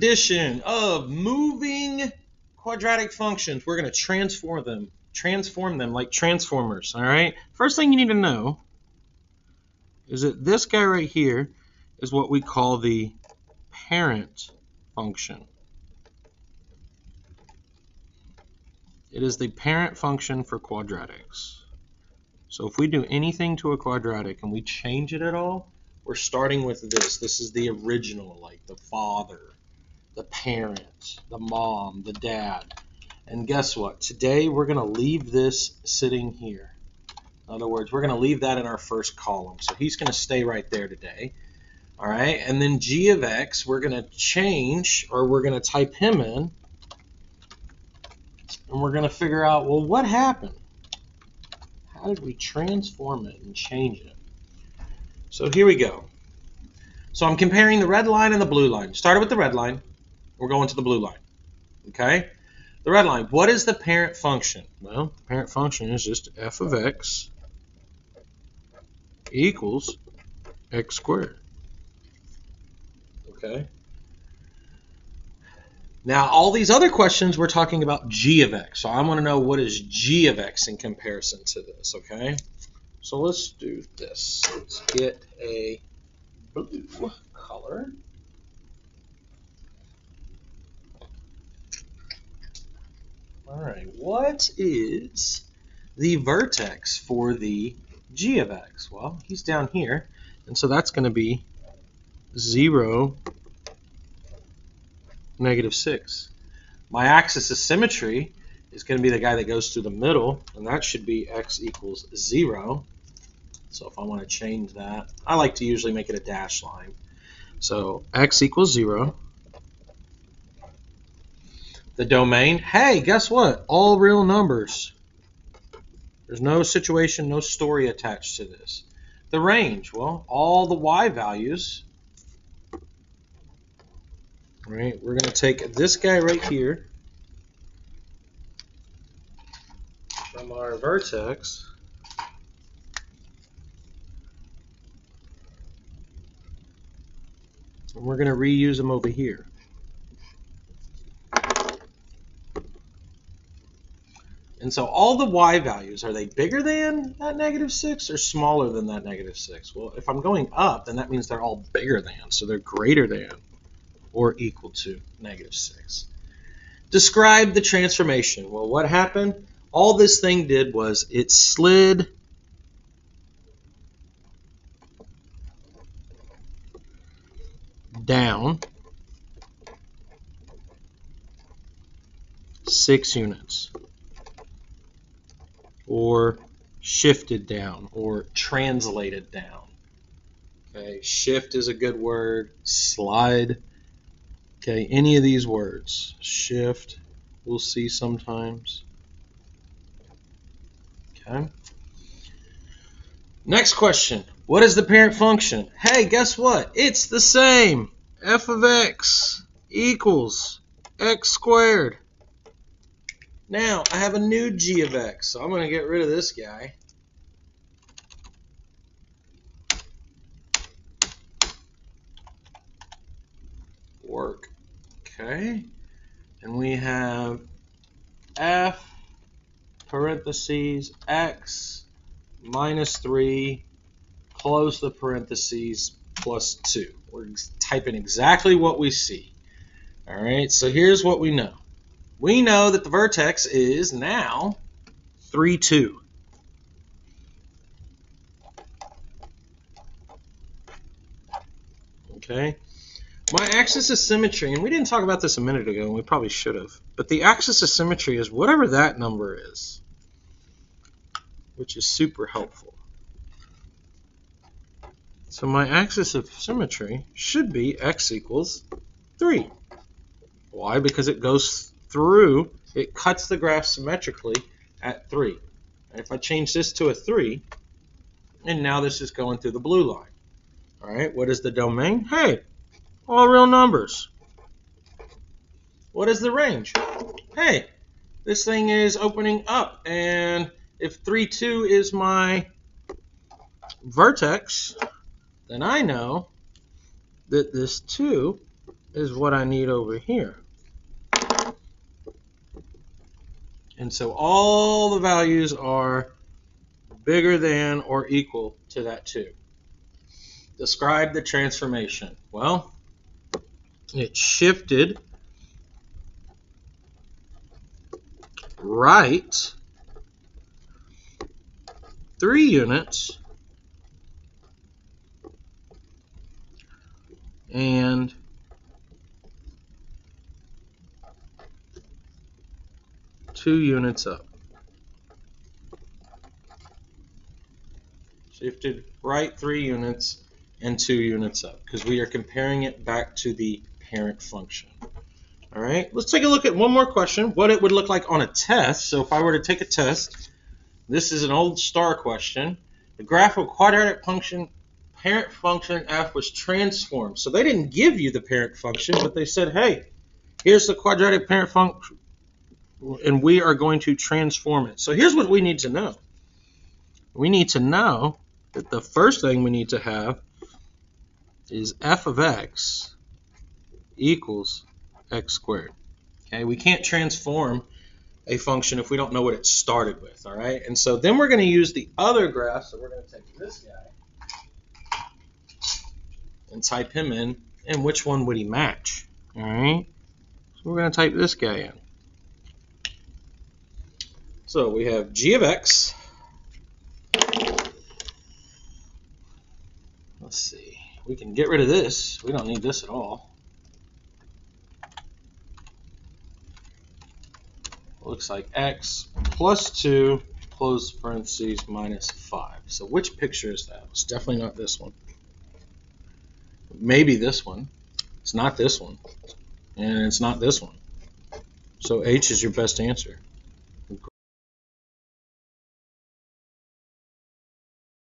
edition of moving quadratic functions. We're going to transform them like transformers, all right? First thing you need to know is that this guy right here is what we call the parent function. It is the parent function for quadratics. So if we do anything to a quadratic and we change it at all, we're starting with this. This is the original, like the father, the parent, the mom, the dad. And guess what? Today we're going to leave this sitting here. In other words, we're going to leave that in our first column. So he's going to stay right there today. All right, and then g of x, we're going to change, or we're going to type him in, and we're going to figure out, well, what happened? How did we transform it and change it? So here we go. So I'm comparing the red line and the blue line. Started with the red line. We're going to the blue line. Okay? The red line. What is the parent function? Well, the parent function is just f of x equals x squared. Okay? Now, all these other questions, we're talking about g of x. So I want to know what is g of x in comparison to this, okay? So let's do this. Let's get a blue color. All right, what is the vertex for the g of x? Well, he's down here, and so that's going to be 0, -6. My axis of symmetry is going to be the guy that goes through the middle, and that should be x equals 0. So if I want to change that, I like to usually make it a dashed line. So x equals 0. The domain, hey, guess what? All real numbers. There's no situation, no story attached to this. The range, well, all the y values. Right, we're going to take this guy right here from our vertex, and we're going to reuse them over here. And so all the y values, are they bigger than that -6 or smaller than that -6? Well, if I'm going up, then that means they're all bigger than, so they're greater than or equal to -6. Describe the transformation. Well, what happened? All this thing did was it slid down 6 units, or shifted down, or translated down. Okay, shift is a good word. Slide. Okay, any of these words. Shift, we'll see sometimes. Okay. Next question. What is the parent function? Hey, guess what? It's the same. F of x equals x squared. Now, I have a new g of x, so I'm going to get rid of this guy. Work. Okay. And we have f parentheses x minus 3, close the parentheses, plus 2. We're typing exactly what we see. All right, so here's what we know. We know that the vertex is now 3, 2. Okay. My axis of symmetry, and we didn't talk about this a minute ago, and we probably should have, but the axis of symmetry is whatever that number is, which is super helpful. So my axis of symmetry should be x equals 3. Why? Because it goes through, it cuts the graph symmetrically at 3. And if I change this to a 3, and now this is going through the blue line. All right, what is the domain? Hey, all real numbers. What is the range? Hey, this thing is opening up, and if 3, 2 is my vertex, then I know that this 2 is what I need over here. And so all the values are bigger than or equal to that 2. Describe the transformation. Well, it shifted right 3 units and two units up. Shifted right 3 units and 2 units up because we are comparing it back to the parent function. All right, let's take a look at one more question, what it would look like on a test. So if I were to take a test, this is an old star question. The graph of quadratic function, parent function f was transformed. So they didn't give you the parent function, but they said, hey, here's the quadratic parent function, and we are going to transform it. So here's what we need to know. We need to know that the first thing we need to have is f of x equals x squared. Okay, we can't transform a function if we don't know what it started with, all right? And so then we're going to use the other graph, so we're going to take this guy and type him in, and which one would he match, all right? So we're going to type this guy in. So we have g of x. Let's see, we can get rid of this. We don't need this at all. Looks like x plus 2 close parentheses minus 5. So which picture is that? It's definitely not this one. Maybe this one. It's not this one. And it's not this one. So H is your best answer.